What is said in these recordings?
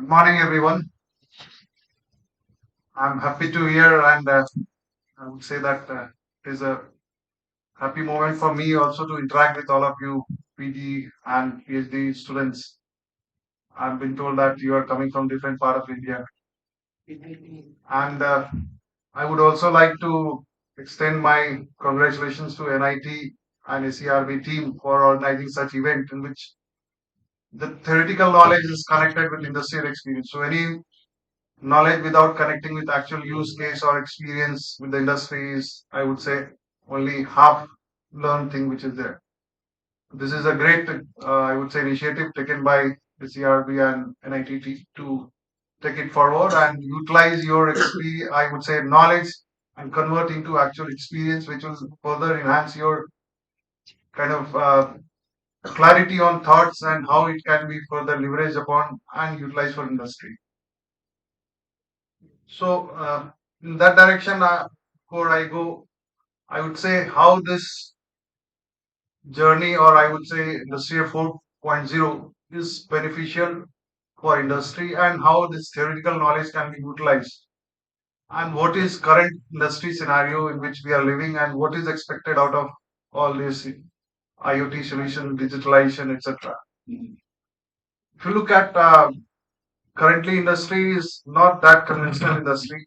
Good morning, everyone. I'm happy to hear, and I would say that it is a happy moment for me also to interact with all of you, PG and PhD students. I've been told that you are coming from different part of India, and I would also like to extend my congratulations to NIT and SERB team for organizing such event in which the theoretical knowledge is connected with industrial experience. So any knowledge without connecting with actual use case or experience with the industry is, I would say, only half learned thing which is there. This is a great, I would say, initiative taken by the CRB and NITT to take it forward and utilize your I would say, knowledge and convert into actual experience, which will further enhance your kind of clarity on thoughts and how it can be further leveraged upon and utilized for industry. So, in that direction, before I go, I would say how this journey, or I would say Industry 4.0, is beneficial for industry and how this theoretical knowledge can be utilized, and what is current industry scenario in which we are living, and what is expected out of all this IoT solution, digitalization, etc. If you look at currently industry is not that conventional industry.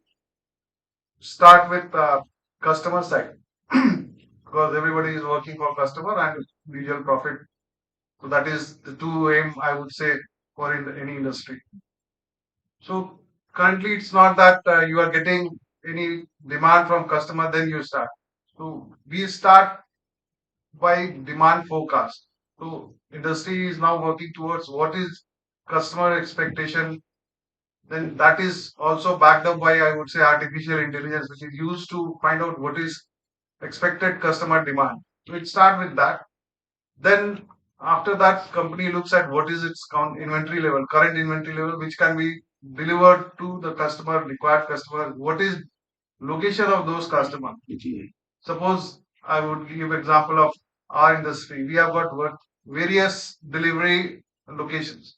Start with customer side because everybody is working for customer and visual profit. So that is the two aim I would say for in any industry. So currently it's not that you are getting any demand from customer, then you start. So we start by demand forecast. So industry is now working towards what is customer expectation. Then that is also backed up by, I would say, artificial intelligence, which is used to find out what is expected customer demand. So it start with that. Then after that, company looks at what is its inventory level, current inventory level, which can be delivered to the customer, required customer. What is location of those customer? Suppose I would give example of our industry. We have got various delivery locations,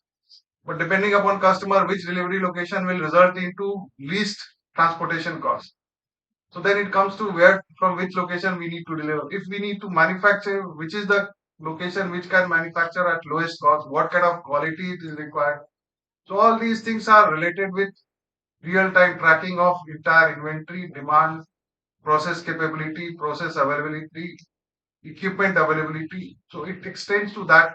but depending upon customer, which delivery location will result into least transportation cost. So then it comes to where from which location we need to deliver. If we need to manufacture, which is the location which can manufacture at lowest cost, what kind of quality it is required. So all these things are related with real-time tracking of entire inventory, demand, process capability, process availability, equipment availability. So it extends to that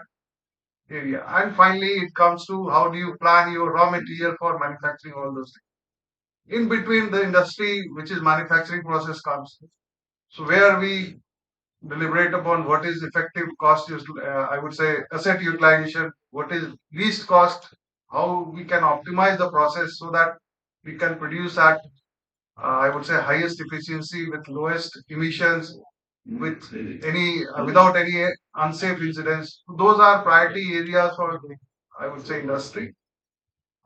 area. And finally, it comes to how do you plan your raw material for manufacturing all those things. In between the industry, which is manufacturing process comes. So where we deliberate upon what is effective cost used, I would say asset utilization, what is least cost, how we can optimize the process so that we can produce at, I would say, highest efficiency with lowest emissions, with any without any unsafe incidents. Those are priority areas for, I would say, industry,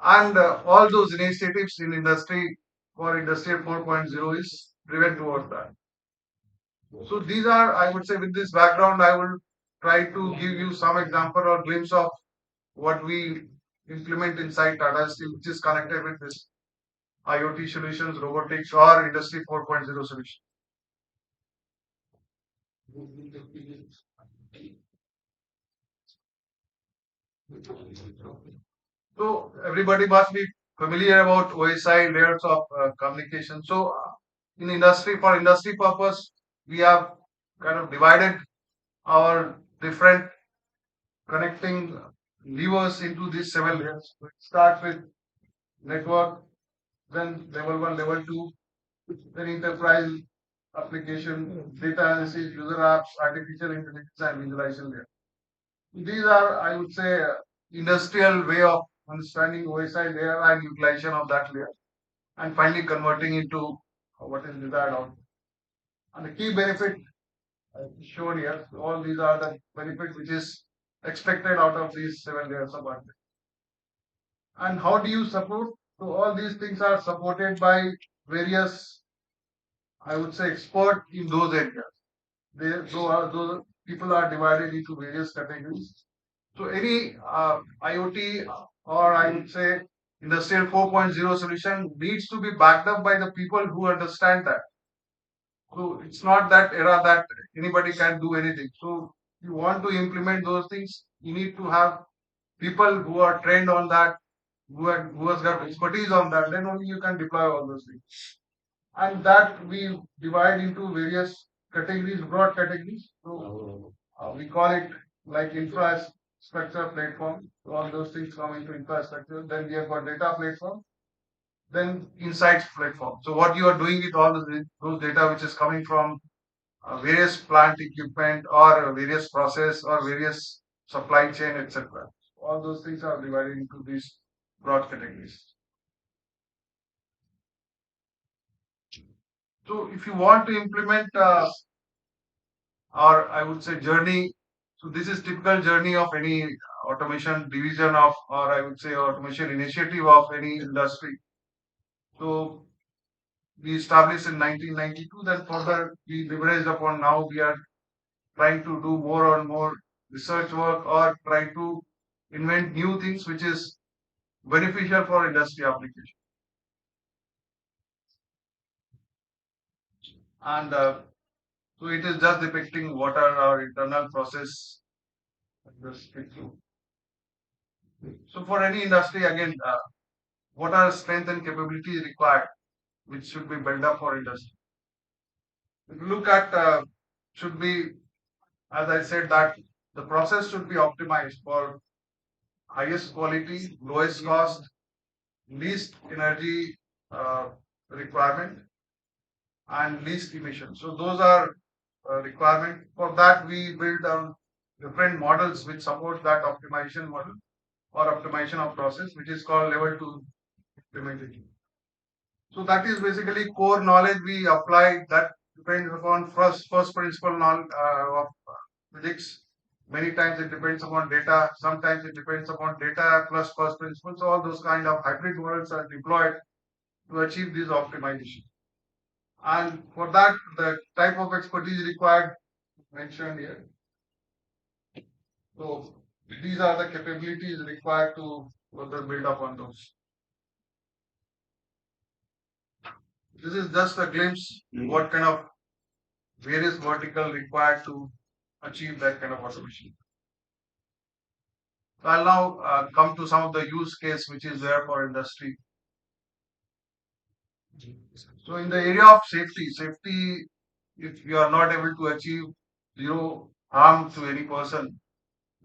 and all those initiatives in industry for Industrial 4.0 is driven towards that. So these are, I would say, with this background, I will try to give you some example or glimpse of what we implement inside Tata Steel, which is connected with this IoT solutions, robotics, or Industry 4.0 solution. So everybody must be familiar about OSI layers of communication. So in industry, for industry purpose, we have kind of divided our different connecting levers into these seven layers. So it starts with network, then level one, level two, then enterprise application, data analysis, user apps, artificial intelligence, and visualization layer. These are, I would say, industrial way of understanding OSI layer and utilization of that layer, and finally converting into what is desired output. And the key benefit shown here, all these are the benefit which is expected out of these seven layers of architecture. And how do you support? So all these things are supported by various, I would say, expert in those areas. Those people are divided into various categories. So any IoT, or I would say industrial 4.0 solution needs to be backed up by the people who understand that. So it's not that era that anybody can do anything. So you want to implement those things, you need to have people who are trained on that, who has got expertise on that. Then only you can deploy all those things. And that we divide into various categories, broad categories. So we call it like infrastructure platform. So all those things come into infrastructure. Then we have got data platform, then insights platform. So what you are doing with all those data which is coming from various plant equipment or various process or various supply chain, etc. All those things are divided into these broad categories. So if you want to implement or I would say journey, so this is typical journey of any automation division of or I would say automation initiative of any industry. So we established in 1992, then further we leveraged upon, now we are trying to do more and more research work or try to invent new things which is beneficial for industry application. And so it is just depicting what are our internal process. Just click through. So for any industry, again, what are strength and capabilities required, which should be built up for industry. If you look at, should be, as I said, that the process should be optimized for highest quality, lowest cost, least energy uh, requirement, and least emission. So those are requirement. For that, we build different models which support that optimization model or optimization of process, which is called level 2 implementation. So that is basically core knowledge we apply that depends upon first principle knowledge of physics. Many times it depends upon data. Sometimes it depends upon data plus first principle. So all those kind of hybrid models are deployed to achieve this optimization. And for that, the type of expertise required mentioned here. So these are the capabilities required to further build up on those. This is just a glimpse what kind of various vertical required to achieve that kind of automation. So I'll now come to some of the use case which is there for industry. So in the area of safety, if you are not able to achieve zero harm to any person,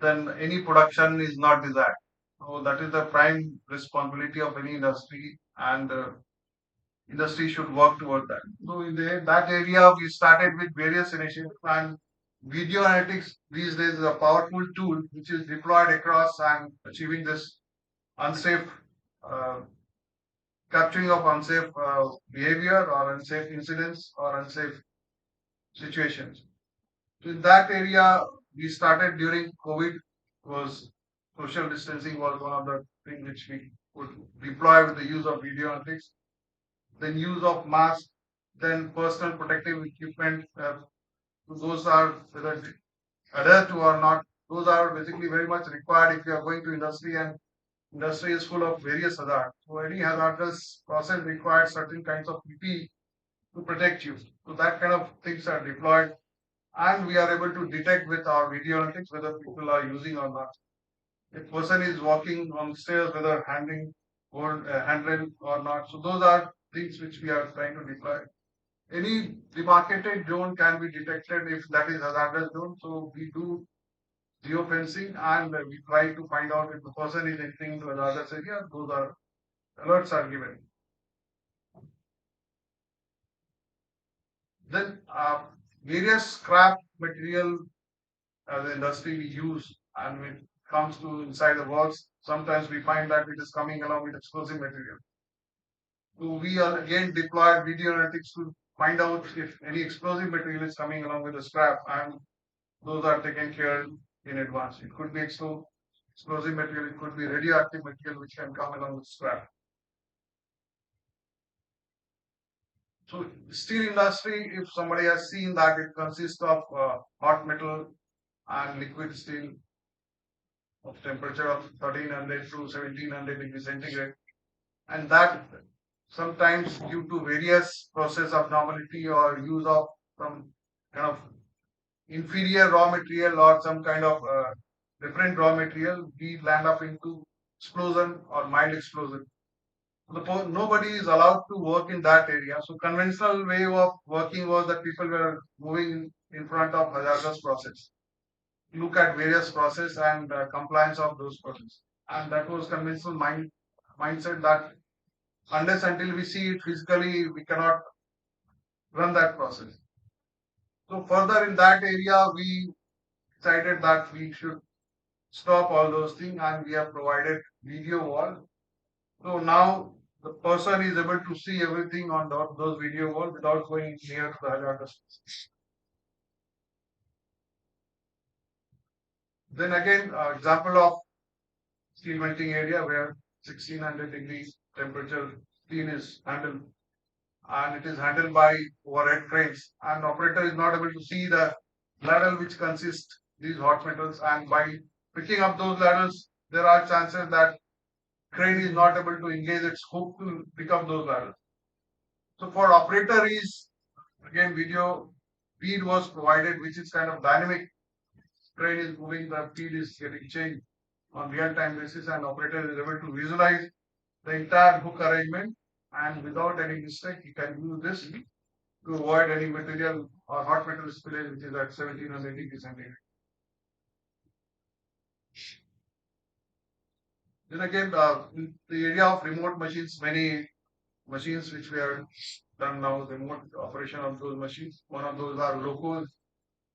then any production is not desired. So that is the prime responsibility of any industry, and industry should work toward that. So in that area, we started with various initiatives, and video analytics these days is a powerful tool which is deployed across and achieving this unsafe uh, capturing of unsafe behavior or unsafe incidents or unsafe situations. So in that area, we started during COVID. Was social distancing was one of the things which we could deploy with the use of video analytics. Then use of masks, then personal protective equipment. Those are whether adhere to or not. Those are basically very much required if you are going to industry, and industry is full of various hazards. So any hazardous process requires certain kinds of PPE to protect you. So that kind of things are deployed, and we are able to detect with our video analytics whether people are using or not. If person is walking on stairs, whether handling or handrail or not. So those are things which we are trying to deploy. Any demarcated zone can be detected if that is hazardous zone. So we do geofencing and we try to find out if the person is entering into a hazardous area. Those are alerts are given. Then various scrap material as an industry we use, and when it comes to inside the works, sometimes we find that it is coming along with explosive material. So we are again deployed video analytics to find out if any explosive material is coming along with the scrap, and those are taken care in advance. It could be explosive material, it could be radioactive material which can come along with scrap. So steel industry, if somebody has seen that it consists of hot metal and liquid steel of temperature of 1300 to 1700 degrees centigrade. and that sometimes due to various process abnormality or use of some kind of inferior raw material or some kind of different raw material, we land up into explosion or mild explosion. Nobody is allowed to work in that area. So conventional way of working was that people were moving in front of hazardous process, look at various process and compliance of those process, and that was conventional mindset that unless until we see it physically, we cannot run that process. So further in that area, we decided that we should stop all those things, and we have provided video wall. So now the person is able to see everything on those video wall without going near to the hazardous. Then again, example of steel melting area where 1600 degrees temperature steel is handled, and it is handled by overhead cranes, and operator is not able to see the ladle which consists these hot metals, and by picking up those ladles there are chances that crane is not able to engage its hook to pick up those ladles. So for operator is again video feed was provided, which is kind of dynamic. Crane is moving, the feed is getting changed on real time basis, and operator is able to visualize the entire hook arrangement, and without any mistake he can use this to avoid any material or hot metal spillage which is at 1700 degrees centigrade. Then again, in the area of remote machines, many machines which we have done now, remote operation of those machines. One of those are locos.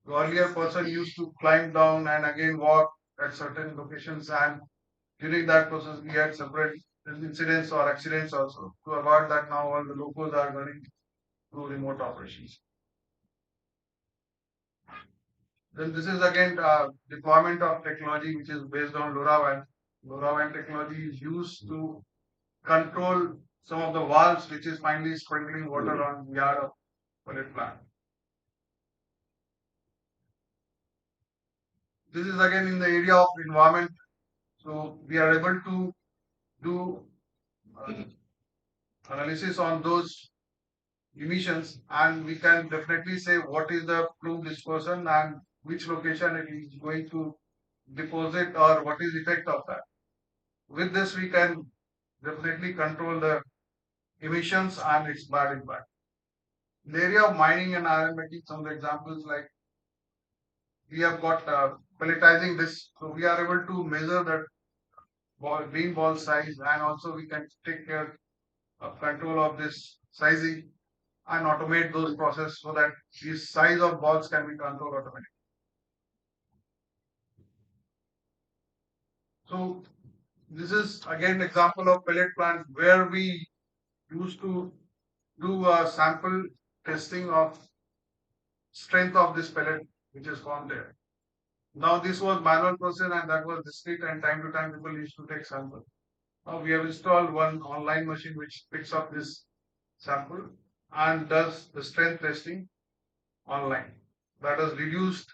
The earlier person used to climb down and again walk at certain locations, and during that process we had separate incidents or accidents also. To avoid that, now all the locos are running through remote operations. Then this is again deployment of technology which is based on LoRaWAN. LoRaWAN technology is used to control some of the valves which is finally sprinkling water on yard of pellet plant. This is again in the area of environment. So we are able to do uh, analysis on those emissions, and we can definitely say what is the plume dispersion and which location it is going to deposit or what is the effect of that. With this, we can definitely control the emissions and its bad impact. In the area of mining and iron making, some of the examples like we have got pelletizing this, so we are able to measure that green ball size, and also we can take care of control of this sizing and automate those processes so that the size of balls can be controlled automatically. So this is again example of pellet plant where we used to do a sample testing of strength of this pellet which is formed there. Now this was manual process and that was discrete, and time to time people used to take sample. Now we have installed one online machine which picks up this sample and does the strength testing online. That has reduced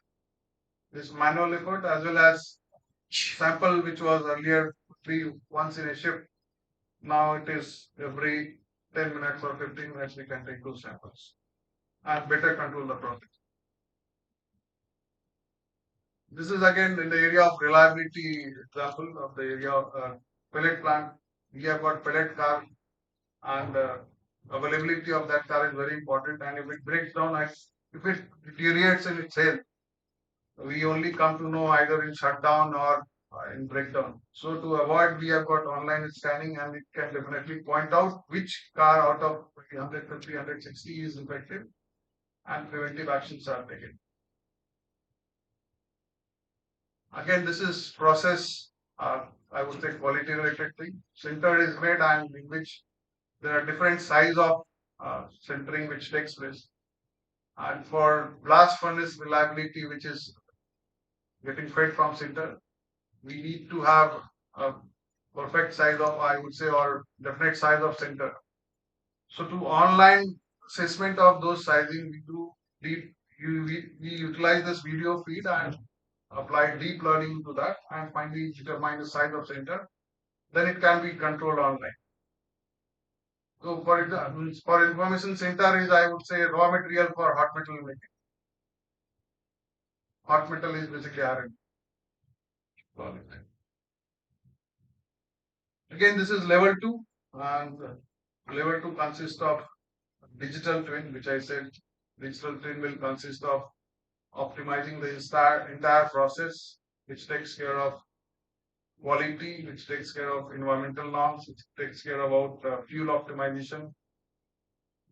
this manual effort as well as sample which was earlier three once in a shift. Now it is every 10 minutes or 15 minutes we can take those samples and better control the process. This is again in the area of reliability example of the area of pellet plant. We have got pellet car, and availability of that car is very important. And if it breaks down, if it deteriorates in its health, we only come to know either in shutdown or in breakdown. So to avoid, we have got online scanning, and it can definitely point out which car out of 150, 160 is effective, and preventive actions are taken. Again, this is process, I would say quality related thing. Sinter is made and in which there are different size of sintering which takes place. And for blast furnace reliability, which is getting fed from sinter, we need to have a perfect size of, I would say, or definite size of sinter. So to online assessment of those sizing, we do we utilize this video feed and apply deep learning to that and finally determine the size of center. Then it can be controlled online. So for example, for information center is I would say raw material for hot metal making. Hot metal is basically R&D. Again, this is level two, and level two consists of digital twin, which I said digital twin will consist of optimizing the entire process, which takes care of quality, which takes care of environmental norms, which takes care about fuel optimization,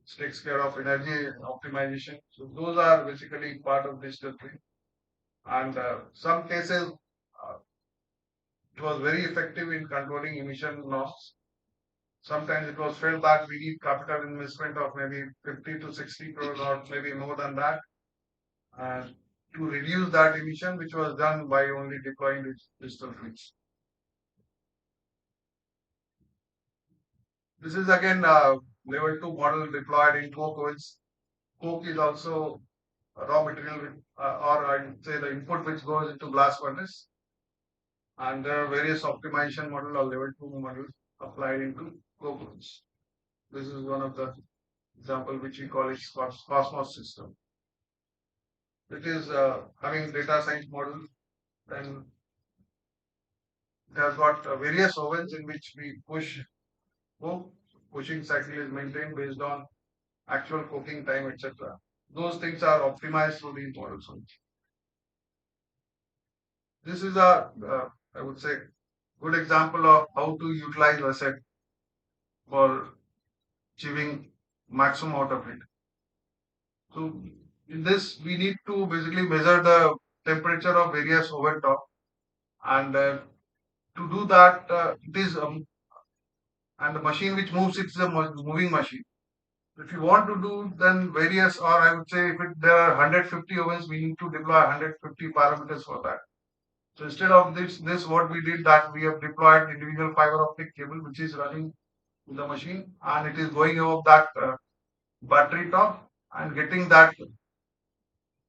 which takes care of energy optimization. So those are basically part of digital twin. And some cases, it was very effective in controlling emission norms. Sometimes it was felt that we need capital investment of maybe 50 to 60 crores or maybe more than that uh, to reduce that emission, which was done by only deploying digital twins. This is again level 2 model deployed in coke ovens. Coke is also a raw material, or I'd say the input which goes into blast furnace. And there are various optimization model or level 2 models applied into coke ovens. This is one of the example which we call it Cosmos system. It is having data science model, and it has got various ovens in which we push coke. Pushing cycle is maintained based on actual cooking time, etc. Those things are optimized through these models. This is I would say, good example of how to utilize asset for achieving maximum out of it. So in this, we need to basically measure the temperature of various oven top, and to do that, it is and the machine which moves it is a moving machine. If you want to do then various, or I would say, if there are 150 ovens, we need to deploy 150 parameters for that. So instead of this what we did that we have deployed individual fiber optic cable which is running in the machine, and it is going above that battery top and getting that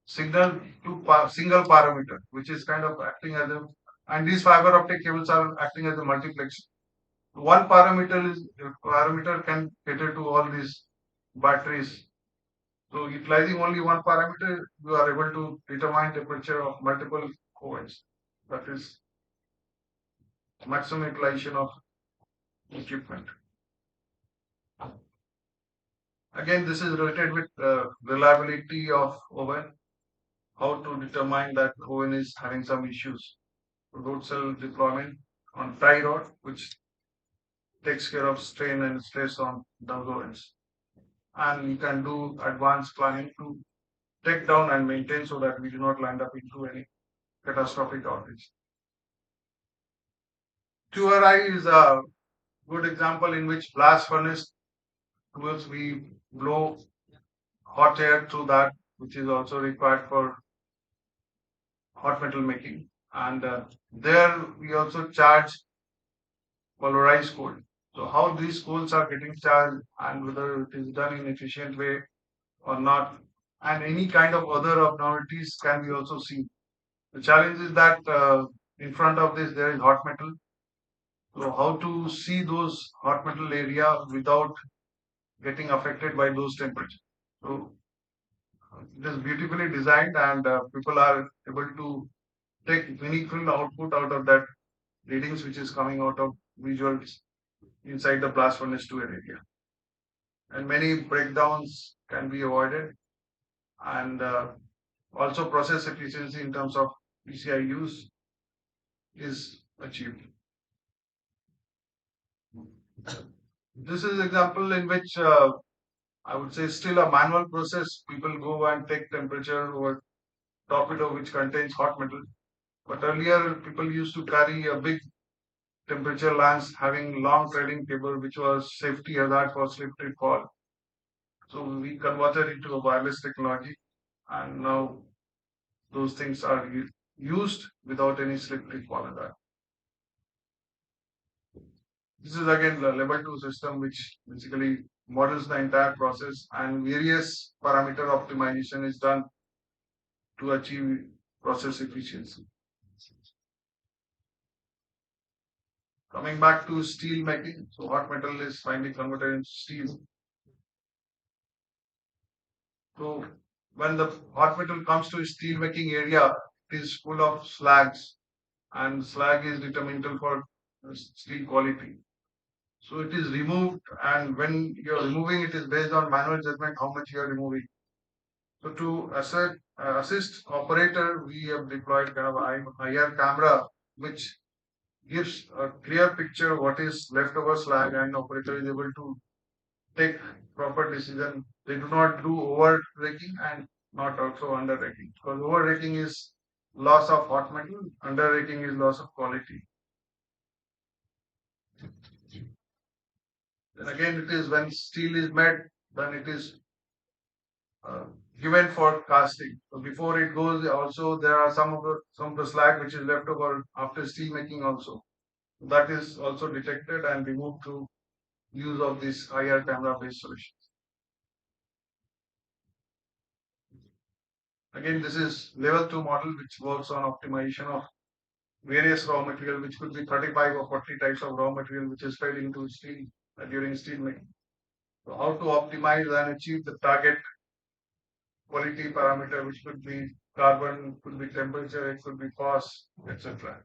signal to single parameter, which is kind of acting as a, and these fiber optic cables are acting as a multiplex. One parameter can cater to all these batteries. So utilizing only one parameter, you are able to determine temperature of multiple ovens. That is maximum utilization of equipment. Again, this is related with reliability of oven, how to determine that oven is having some issues. Road cell deployment on tie rod, which takes care of strain and stress on those ovens. And you can do advanced planning to take down and maintain so that we do not land up into any catastrophic outage. QRI is a good example in which blast furnace tools we blow hot air through that, which is also required for hot metal making. And there we also charge polarized coal. So how these coals are getting charged and whether it is done in efficient way or not, and any kind of other abnormalities can be also seen. The challenge is that in front of this there is hot metal. So how to see those hot metal area without getting affected by those temperatures. So it is beautifully designed, and people are able to take meaningful output out of that readings which is coming out of visuals inside the blast furnace 2 area. And many breakdowns can be avoided, and also process efficiency in terms of PCI use is achieved. This is example in which I would say still a manual process. People go and take temperature over torpedo which contains hot metal. But earlier people used to carry a big temperature lance having long threading cable which was safety hazard for slip trip fall. So we converted into a wireless technology, and now those things are used without any slip trip fall hazard. This is again the level 2 system which basically models the entire process, and various parameter optimization is done to achieve process efficiency. Coming back to steel making, so hot metal is finally converted into steel. So when the hot metal comes to steel making area, it is full of slags, and slag is determinant for steel quality. So it is removed, and when you are removing it is based on manual judgment how much you are removing. So to assist operator, we have deployed kind of IR camera, which gives a clear picture what is leftover slag, and operator is able to take proper decision. They do not do over raking and not also under raking, because over raking is loss of hot metal, under raking is loss of quality. Then again, it is when steel is made, then it is uh, given for casting. So before it goes, also there are some of the slag which is left over after steel making also. That is also detected and removed through use of this IR camera based solution. Again, this is level 2 model which works on optimization of various raw material, which could be 35 or 40 types of raw material which is fed into steel during steel making. So how to optimize and achieve the target quality parameter, which could be carbon, could be temperature, it could be cost, etc.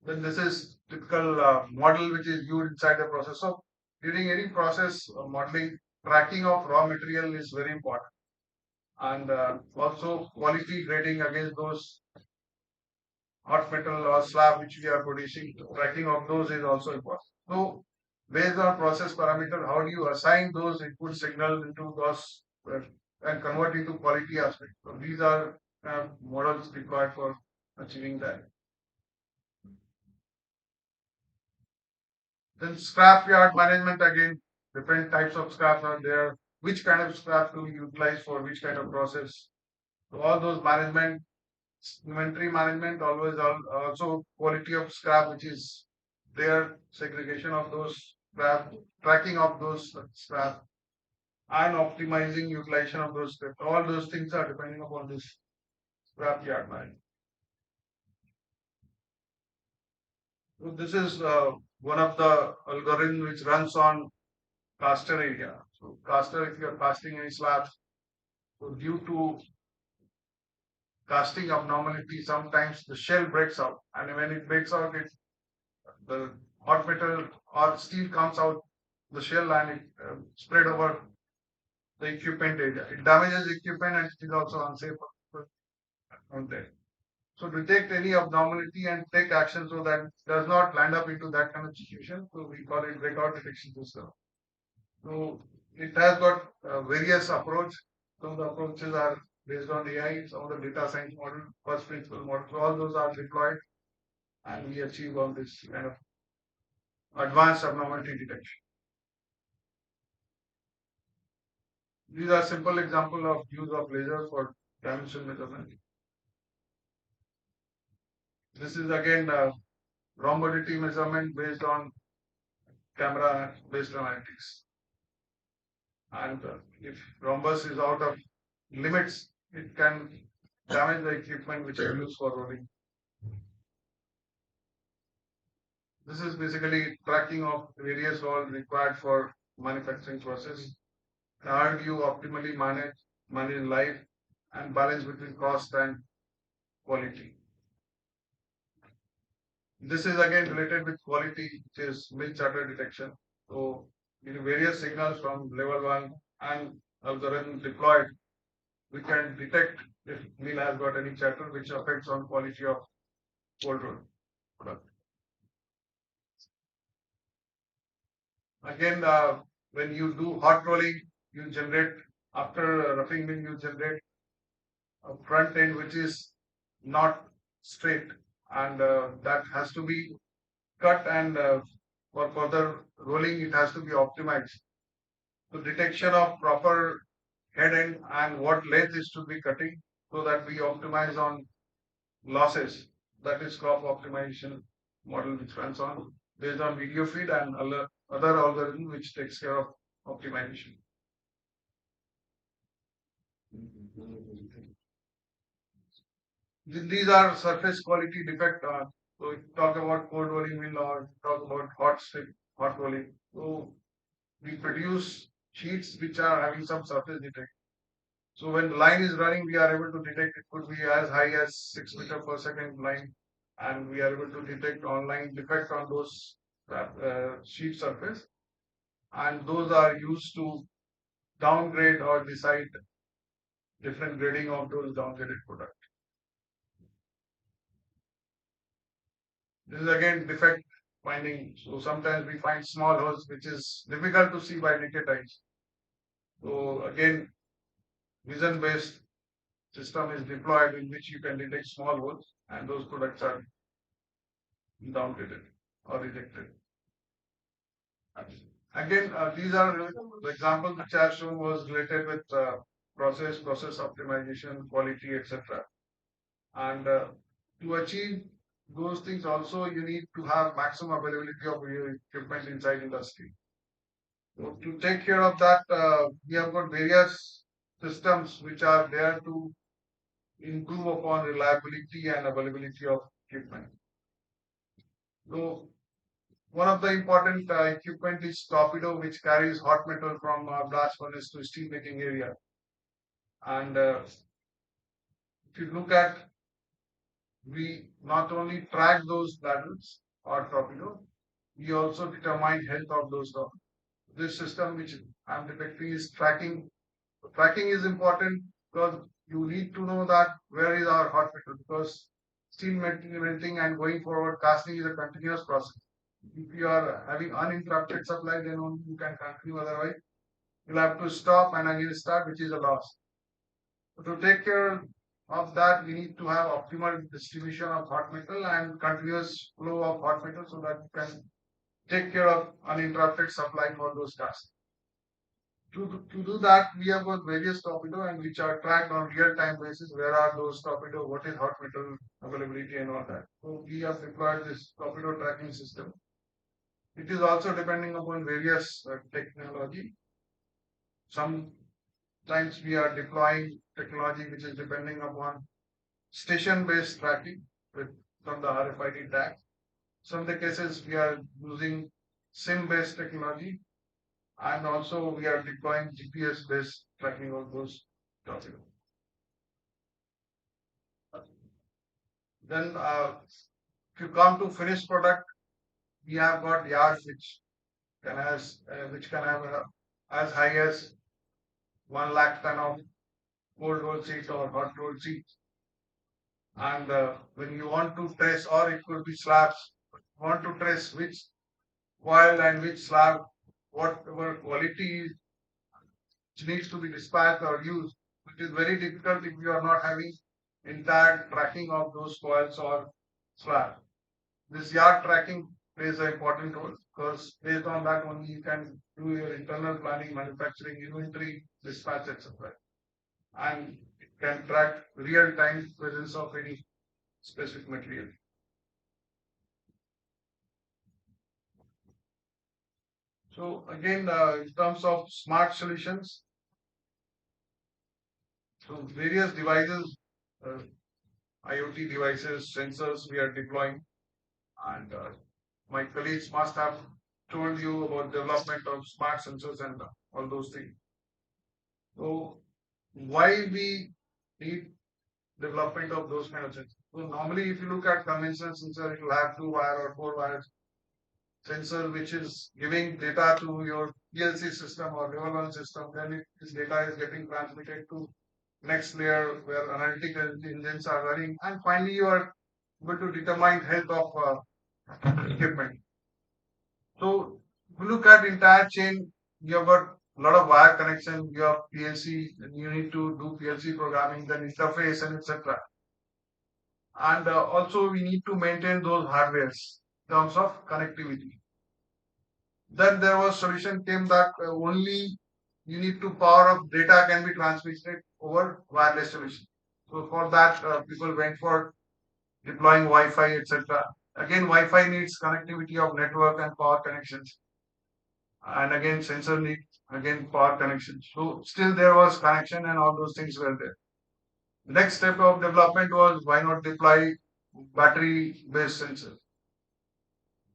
Then this is typical model which is used inside the process. So during any process modeling, tracking of raw material is very important, and also quality grading against those hot metal or slab which we are producing. Tracking of those is also important. So based on process parameter, how do you assign those input signals into those and convert into quality aspect? So these are models required for achieving that. Then scrap yard management, again, different types of scraps are there. Which kind of scrap to utilize for which kind of process? So all those management, inventory management, always also quality of scrap, which is their segregation of those scrap, tracking of those scrap, and optimizing utilization of those scrap. All those things are depending upon this scrap yard management. So this is one of the algorithm which runs on caster area. So caster, if you are casting any slabs, so due to casting abnormality, sometimes the shell breaks out, and when it breaks out, the hot metal or steel comes out the shell, and it spread over the equipment area. It damages equipment, and it is also unsafe on there. So detect any abnormality and take action so that it does not land up into that kind of situation. So we call it breakout detection system. So it has got various approach. Some of the approaches are based on AI, some of the data science model, first principle model. So all those are deployed, and we achieve all this kind of advanced abnormality detection. These are simple example of use of laser for dimension measurement. This is again rhombodity measurement based on camera based analytics. And if rhombus is out of limits, it can damage the equipment which is used for rolling. This is basically tracking of various roles required for manufacturing process. How do you optimally manage life and balance between cost and quality? This is again related with quality, which is mill chatter detection. So, in various signals from level 1 and algorithm deployed, we can detect if mill has got any chatter which affects on quality of cold roll product. Again, when you do hot rolling, you generate after roughing mill, you generate a front end which is not straight, and that has to be cut, and for further rolling it has to be optimized. So detection of proper head end and what length is to be cutting, so that we optimize on losses. That is crop optimization model which runs on based on video feed and other algorithm which takes care of optimization. These are surface quality defect. So if you talk about cold rolling mill or talk about hot strip, hot rolling. So we produce sheets which are having some surface defect. So when the line is running, we are able to detect it could be as high as 6 meter per second line, and we are able to detect online defect on those sheet surface, and those are used to downgrade or decide different grading of those downgraded products. This is again defect finding. So sometimes we find small holes which is difficult to see by naked eyes. So again, vision based system is deployed in which you can detect small holes and those products are downgraded or rejected. Again, these are the examples which I have shown was related with process optimization, quality, etc. And to achieve those things, also you need to have maximum availability of your equipment inside industry. So to take care of that, we have got various systems which are there to improve upon reliability and availability of equipment. So one of the important equipment is torpedo, which carries hot metal from blast furnace to steel making area. And if you look at, we not only track those laterals or torpedo, we also determine health of those torpedo. This system which I'm depicting is tracking. Tracking is important because you need to know that where is our hot metal, because steel melting and going forward casting is a continuous process. If you are having uninterrupted supply, then only you can continue. Otherwise, you'll have to stop and again start, which is a loss. So to take care of that, we need to have optimal distribution of hot metal and continuous flow of hot metal so that you can take care of uninterrupted supply for those tasks. To do that, we have got various torpedo and which are tracked on real-time basis. Where are those torpedo? What is hot metal availability and all that. So we have deployed this torpedo tracking system. It is also depending upon various technology. Sometimes we are deploying technology which is depending upon station-based tracking with from the RFID tag. Some of the cases we are using SIM-based technology, and also we are deploying GPS-based tracking of those documents. Then, if you come to finished product, we have got yards which can have as high as 1 lakh ton of cold roll sheet or hot roll sheet. And when you want to trace, or it could be slabs, want to trace which coil and which slab, whatever quality which needs to be dispatched or used, which is very difficult if you are not having entire tracking of those coils or slab. This yard tracking plays an important role because based on that only you can do your internal planning, manufacturing, inventory, dispatch, etc. And it can track real time presence of any specific material. So again, in terms of smart solutions, so various devices, uh, IoT devices, sensors we are deploying, and my colleagues must have told you about development of smart sensors and all those things. So why we need development of those kind of sensors? So normally, if you look at conventional sensor, it will have 2 wire or 4 wires sensor which is giving data to your PLC system or level 1 system. Then this data is getting transmitted to next layer where analytical engines are running, and finally you are able to determine health of equipment. So if you look at entire chain, you have got a lot of wire connection, you have PLC, and you need to do PLC programming, then interface and etc. And also we need to maintain those hardwares in terms of connectivity. Then there was solution came that only you need to power up data can be transmitted over wireless solution. So for that, people went for deploying Wi-Fi, etc. Again, Wi-Fi needs connectivity of network and power connections, and again, sensor needs again power connections. So still there was connection, and all those things were there. The next step of development was why not deploy battery based sensors.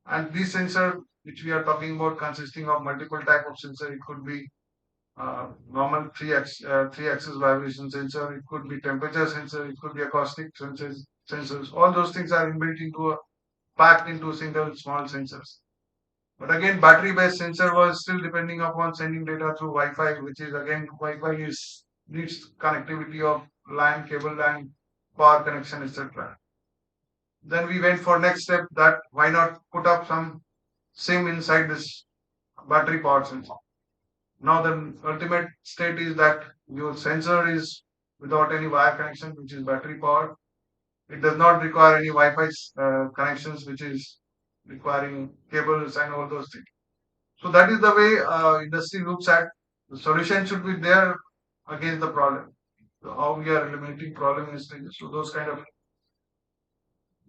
And these sensor which we are talking about consisting of multiple type of sensor. It could be normal three axis vibration sensor. It could be temperature sensor. It could be acoustic sensors. All those things are inbuilt into a packed into a single small sensors. But again, battery based sensor was still depending upon sending data through Wi-Fi, which is again Wi-Fi is needs connectivity of LAN, cable LAN, power connection, etc. Then we went for next step that why not put up some SIM inside this battery power sensor. Now the ultimate state is that your sensor is without any wire connection, which is battery powered. It does not require any Wi-Fi connections, which is requiring cables and all those things. So that is the way industry looks at the solution should be there against the problem. So how we are eliminating problem in stages. So those kind of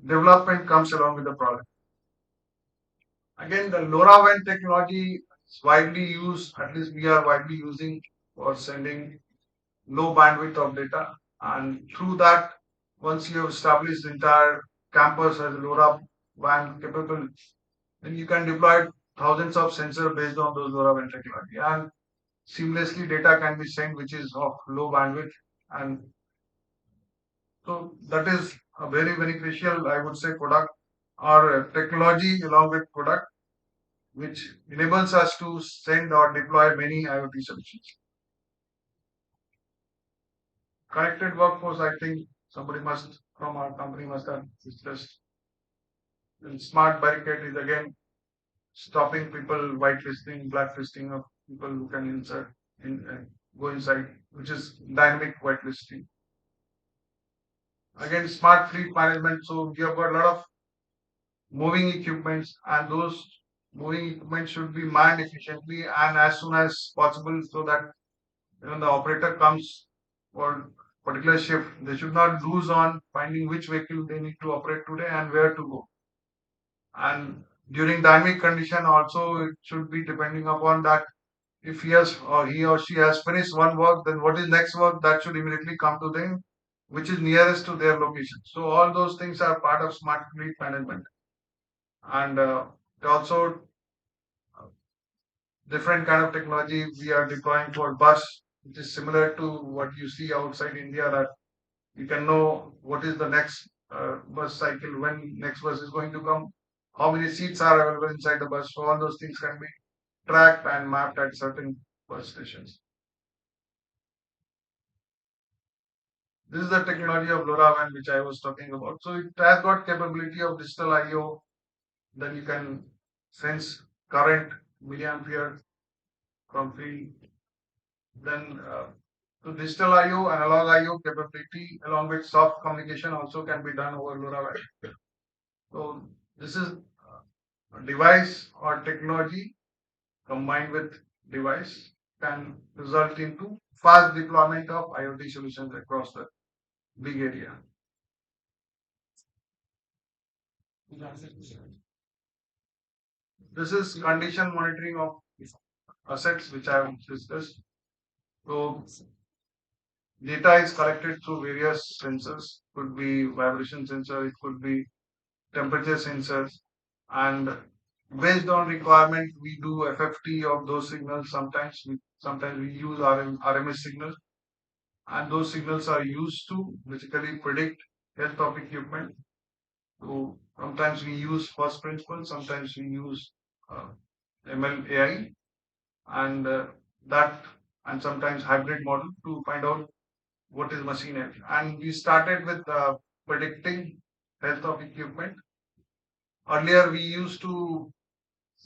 development comes along with the problem. Again, the LoRaWAN technology is widely used, at least we are widely using for sending low bandwidth of data. And through that, once you have established the entire campus as LoRaWAN capable, then you can deploy thousands of sensors based on those LoRaWAN technology. And seamlessly data can be sent, which is of low bandwidth. And so that is a very beneficial, I would say, product or technology along with product which enables us to send or deploy many IoT solutions. Connected workforce, I think somebody must from our company must have discussed. And smart barricade is again stopping people whitelisting, blacklisting of people who can insert in go inside, which is dynamic whitelisting. Again, smart fleet management. So we have got a lot of moving equipments, and those moving equipment should be manned efficiently and as soon as possible, so that when the operator comes for particular shift, they should not lose on finding which vehicle they need to operate today and where to go. And during dynamic condition, also it should be depending upon that if he or she has finished one work, then what is next work that should immediately come to them, which is nearest to their location. So all those things are part of smart fleet management. And also different kind of technology we are deploying for bus, which is similar to what you see outside India, that you can know what is the next bus cycle, when next bus is going to come, how many seats are available inside the bus. So all those things can be tracked and mapped at certain bus stations. This is the technology of LoRaWAN which I was talking about. So it has got capability of digital I/O. Then you can sense current milliampere from field. Then so digital I/O, analog I/O capability along with soft communication also can be done over LoRaWAN. So this is a device or technology combined with device can result into fast deployment of IoT solutions across the big area. This is condition monitoring of assets which I have discussed. So data is collected through various sensors. Could be vibration sensor, it could be temperature sensors, and based on requirement, we do FFT of those signals. Sometimes we use RMS signals, and those signals are used to basically predict health of equipment. So sometimes we use first principle, sometimes we use uh, ML AI, and that and sometimes hybrid model to find out what is machine health. And we started with predicting health of equipment. Earlier, we used to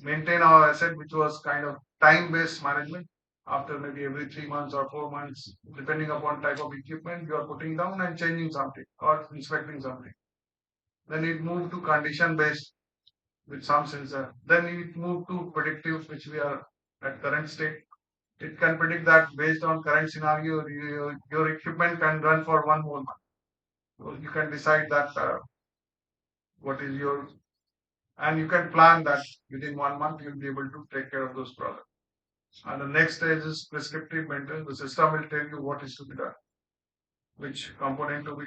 maintain our asset, which was kind of time-based management. After maybe every 3 months or 4 months, depending upon type of equipment, you are putting down and changing something or inspecting something. Then it moved to condition-based with some sensor. Then it moved to predictive, which we are at current state. It can predict that based on current scenario, your equipment can run for one more month. So you can decide that what is your, and you can plan that within 1 month you'll be able to take care of those problems. And the next stage is prescriptive maintenance. The system will tell you what is to be done. which component to be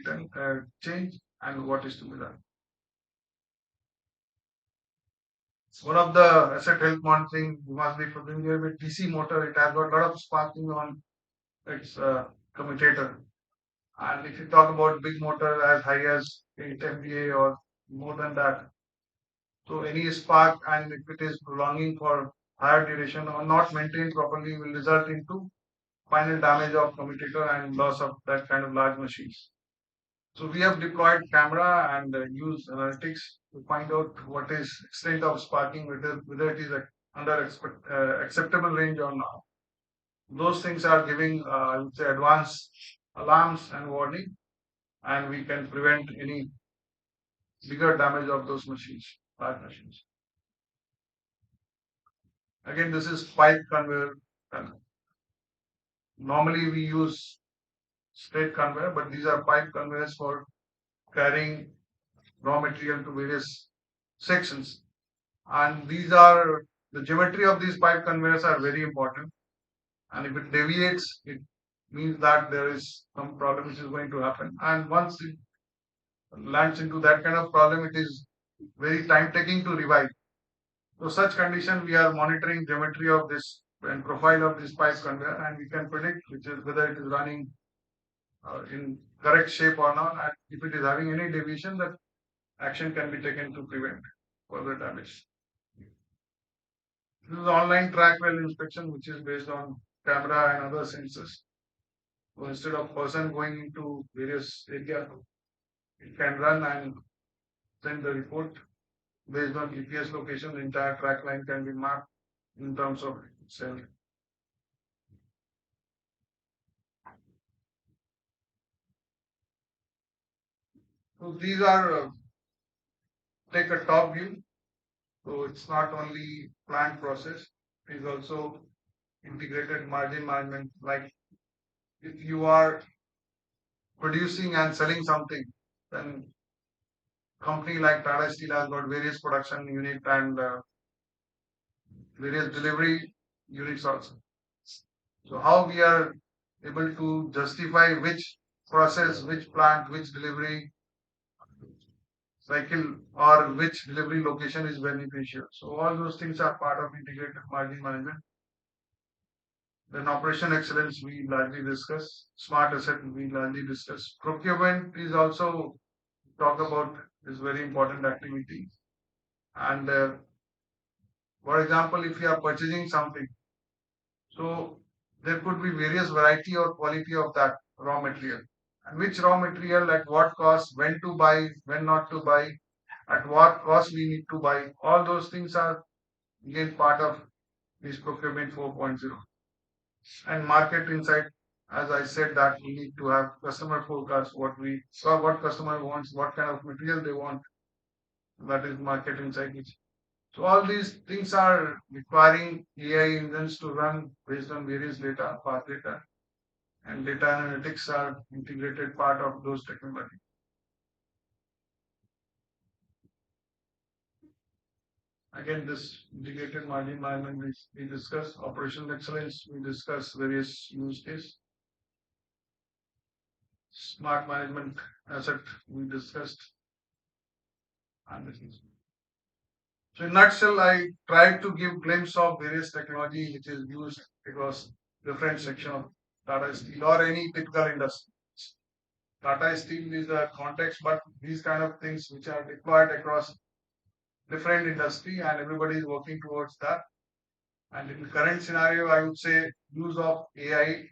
changed, and what is to be done. One of the asset health monitoring, you must be familiar with DC motor. It has got a lot of sparking on its commutator. And if you talk about big motor as high as 8 MVA or more than that, so any spark, and if it is prolonging for higher duration or not maintained properly, will result into final damage of commutator and loss of that kind of large machines. So we have deployed camera and use analytics to find out what is extent of sparking, whether it is under acceptable range or not. Those things are giving, I would say, advanced alarms and warning, and we can prevent any bigger damage of those machines, large machines. Again, this is pipe conveyor. Normally we use straight conveyor, but these are pipe conveyors for carrying raw material to various sections. And these are the geometry of these pipe conveyors are very important. And if it deviates, it means that there is some problem which is going to happen. And once it lands into that kind of problem, it is very time taking to revive. So such condition, we are monitoring geometry of this and profile of this pipe conveyor, and we can predict which is whether it is running in correct shape or not. And if it is having any deviation, that action can be taken to prevent further damage. This is online track well inspection, which is based on camera and other sensors. So instead of person going into various area, it can run and send the report based on GPS location. The entire track line can be mapped in terms of cell. So these are take a top view. So it's not only plant process, it is also integrated margin management. Like if you are producing and selling something, then company like Tata Steel has got various production unit and various delivery units also. So how we are able to justify which process, which plant, which delivery cycle or which delivery location is beneficial. So all those things are part of integrated margin management. Then operation excellence we largely discuss. Smart asset we largely discuss. Procurement is also talk about is very important activity. And for example, if you are purchasing something, so there could be various variety or quality of that raw material. And which raw material, at what cost, when to buy, when not to buy, at what cost we need to buy. All those things are again part of this procurement 4.0. And market insight, as I said, that we need to have customer forecast, what we saw, what customer wants, what kind of material they want. That is market insight. So all these things are requiring AI engines to run based on various data, path data, and data analytics are integrated part of those technology. Again, this integrated margin management we discuss operational excellence, we discuss various use case, smart management asset we discussed, and this is. So in nutshell, I tried to give glimpse of various technology which is used across different section of Tata Steel or any typical industry. Tata Steel is a context, but these kind of things which are deployed across different industry and everybody is working towards that. And in the current scenario, I would say use of AI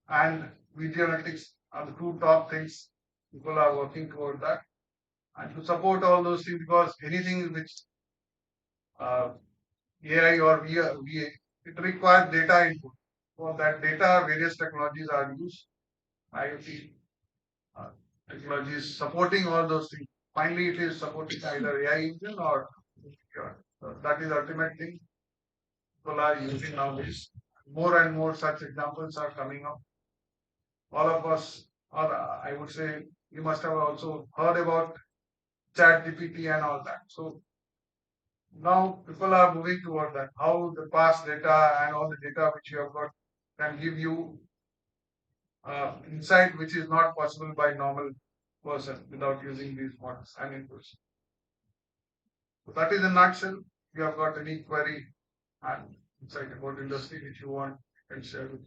and video analytics are the two top things people are working toward that. And to support all those things, because anything which uh, AI or VA, it requires data input. For that data, various technologies are used. IoT uh, technologies supporting all those things. Finally, it is supporting either AI engine or that is ultimate thing people are using nowadays. More and more such examples are coming up. All of us, or I would say, you must have also heard about Chat GPT and all that. So now people are moving toward that. How the past data and all the data which you have got can give you insight which is not possible by normal person without using these models and inputs. So that is a nutshell. If you have got any query and insight about industry which you want, you can share with.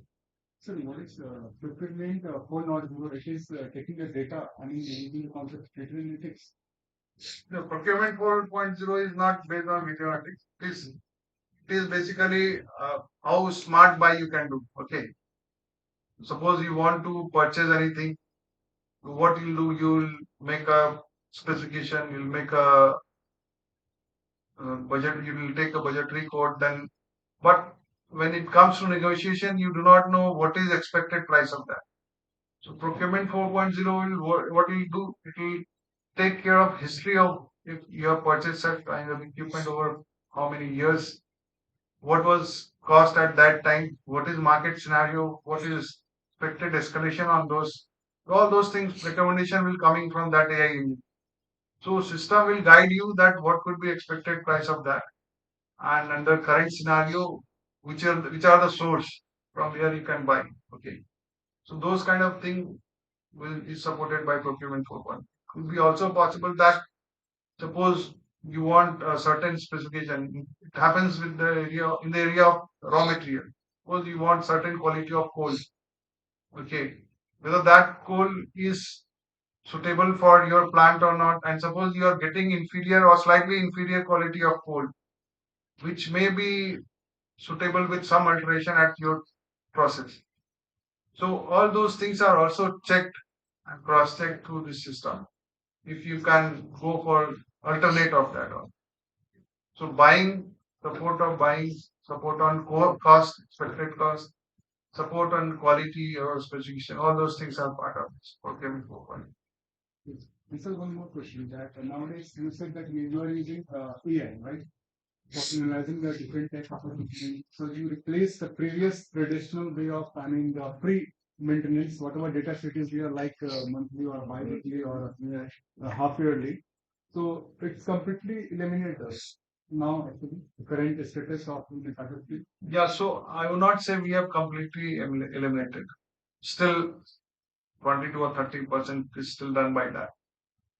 So what is procurement for not zero? It is taking the data, I mean, using the concept of data analytics. The procurement 4.0 is not based on video analytics. It is basically how smart buy you can do. Okay. Suppose you want to purchase anything, what you'll do, you'll make a specification, you'll make a budget, you will take a budgetary code, then, but when it comes to negotiation, you do not know what is expected price of that. So procurement 4.0 will what it will do, it will take care of history of if you have purchased such kind of equipment over how many years, what was cost at that time, what is market scenario, what is expected escalation on those, all those things recommendation will coming from that AI engine. So system will guide you that what could be expected price of that, and under current scenario, which are the source from where you can buy. Okay, so those kind of thing will be supported by procurement 4.0. Could be also possible that suppose you want a certain specification. It happens with the area in the area of raw material. Suppose you want certain quality of coal. Okay, whether that coal is suitable for your plant or not, and suppose you are getting inferior or slightly inferior quality of coal, which may be suitable with some alteration at your process. So all those things are also checked and cross-checked through this system. If you can go for alternate of that one. So buying, support of buying, support on cost, expected cost, support on quality or specification, all those things are part of this procurement 4.0. Yes. This is one more question that nowadays you said that you are using AI, right? For analyzing the different types of equipment. So you replace the previous traditional way of, I mean, the pre-maintenance, whatever data sheet is here, like monthly or bi-weekly or half yearly. So it's completely eliminated now, actually, the current status of the data sheet. Yeah, so I would not say we have completely eliminated. Still, 22 or 30% is still done by that.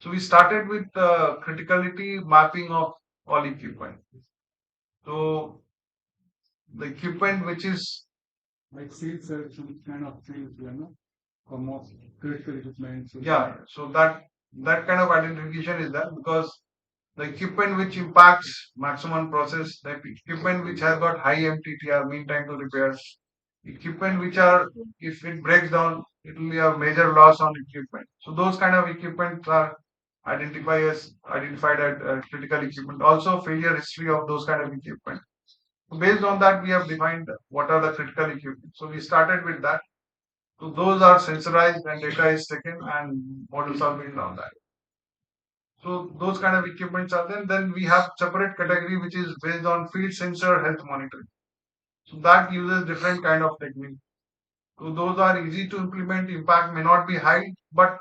So we started with criticality mapping of all equipment. So the equipment which is Like sales, some kind of sales, for most critical equipment. So yeah, so that kind of identification is there because the equipment which impacts maximum process, the equipment which has got high MTTR, mean time to repairs, equipment which are, if it breaks down, it will be a major loss on equipment. So those kind of equipment are identified as critical equipment. Also failure history of those kind of equipment. So based on that, we have defined what are the critical equipment. So we started with that. So those are sensorized and data is taken and models are built on that. So those kind of equipments are there. Then we have separate category which is based on field sensor health monitoring. So that uses different kind of technique. So those are easy to implement. Impact may not be high, but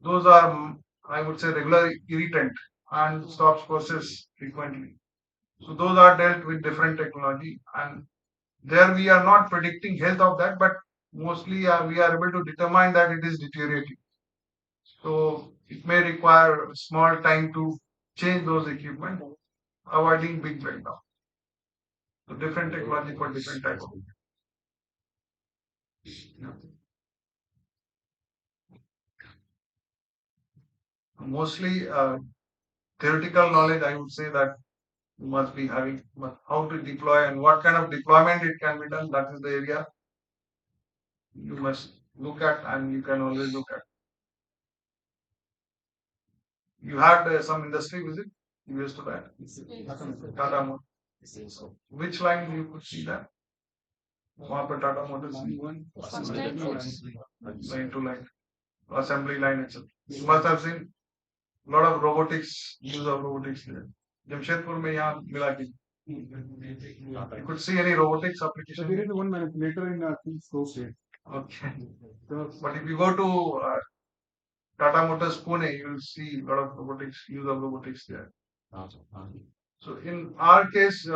those are I would say regular irritant and stops process frequently. So those are dealt with different technology, and there we are not predicting health of that, but mostly we are able to determine that it is deteriorating. So it may require small time to change those equipment, avoiding big breakdown. So different technology for different type of. Yeah. Mostly theoretical knowledge, I would say that you must be having, but how to deploy and what kind of deployment it can be done. That is the area you must look at, and you can always look at. You had some industry visit. You used to that. Tata Motors. So which line you could see that? वहाँ पर Tata Motors line to line assembly line itself. You must have seen a lot of robotics, use of robotics there. Jamshedpur में यहाँ मिला कि you could see any robotics So application. there is one manipulator in Scope here. Okay. So But if you go to Tata Motors Pune, you will see a lot of robotics, use of robotics there. So in our case,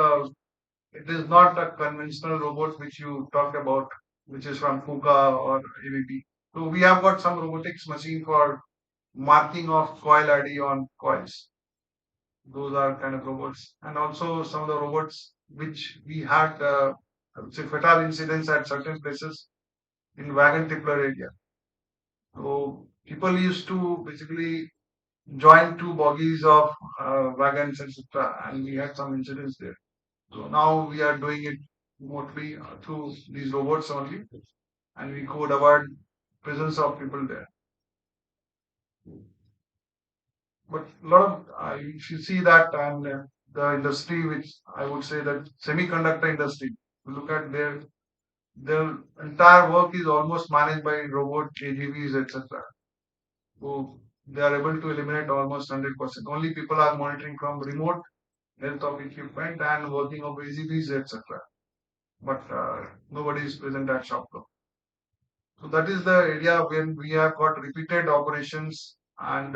it is not a conventional robot which you talked about. which is from KUKA or ABB. So we have got some robotics machine for marking of coil ID on coils. Those are kind of robots, and also some of the robots which we had, I would say, fatal incidents at certain places in wagon tippler area. So people used to basically join two bogies of wagons, etc., and we had some incidents there. So now we are doing it remotely through these robots only, and we could avoid presence of people there. But a lot of if you see that, and the industry, which I would say that semiconductor industry, look at their entire work is almost managed by robot AGVs, etc. So they are able to eliminate almost 100%. Only people are monitoring from remote health of equipment and working of AGVs, etc. But nobody is present at shop floor. So that is the area when we have got repeated operations and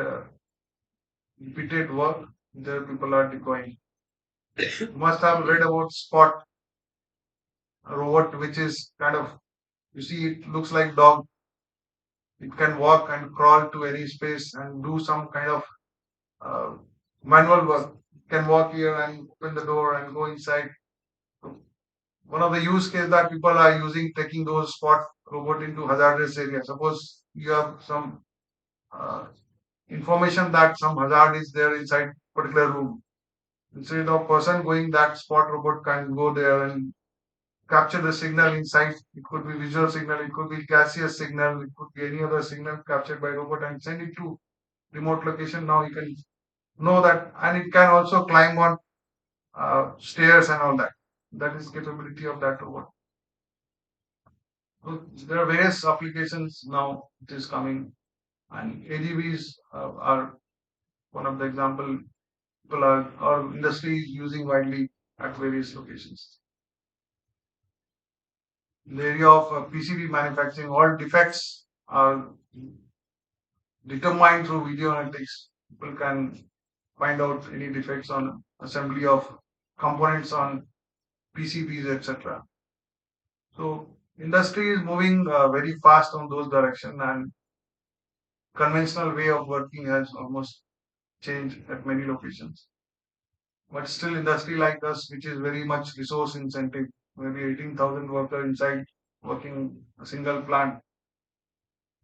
repeated work. There people are deploying. You must have read about Spot robot, which is kind of, you see, it looks like dog. It can walk and crawl to any space and do some kind of uh, manual work. It can walk here and open the door and go inside. So one of the use case that people are using, taking those Spot robot into hazardous areas. Suppose you have some uh, information that some hazard is there inside particular room. Instead of person going, that Spot robot can go there and capture the signal inside. It could be visual signal, it could be gaseous signal, it could be any other signal captured by robot and send it to remote location. Now you can know that, and it can also climb on stairs and all that. That is capability of that robot. So there are various applications now it is coming, and AGVs are one of the example people are or industry is using widely at various locations. In the area of PCB manufacturing, all defects are determined through video analytics. People can find out any defects on assembly of components on PCBs, etc. So industry is moving very fast on those direction, and conventional way of working has almost changed at many locations. But still, industry like us, which is very much resource incentive, maybe 18,000 worker inside working a single plant.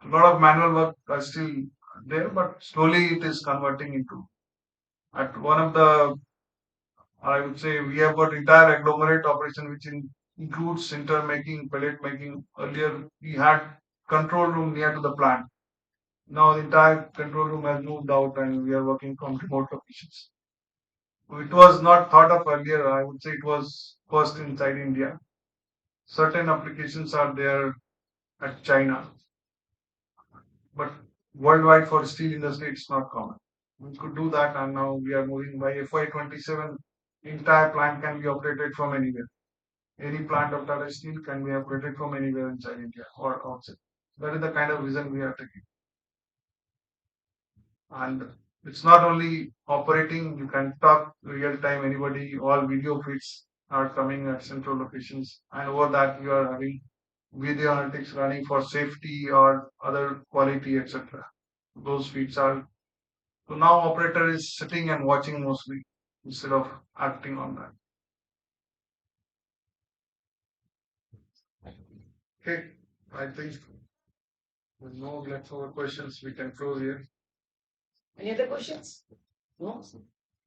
A lot of manual work are still there, but slowly it is converting into. At one of the, I would say, we have got entire agglomerate operation, which includes sinter making, pellet making. Earlier, we had control room near to the plant. Now the entire control room has moved out, and we are working from remote locations. It was not thought of earlier. I would say it was first inside India. Certain applications are there at China, but worldwide for steel industry, it's not common. We could do that, and now we are moving by FY 27. Entire plant can be operated from anywhere. Any plant of Tata Steel can be operated from anywhere inside India or outside. That is the kind of vision we are taking. And it's not only operating, you can talk real time, anybody, all video feeds are coming at central locations. And over that, you are having video analytics running for safety or other quality, etc. Those feeds are, so now operator is sitting and watching mostly instead of acting on that. Okay, I think with no leftover questions, we can close here. Any other questions? No?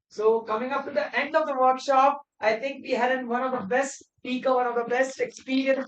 So coming up to the end of the workshop, I think we had one of the best speaker, one of the best experience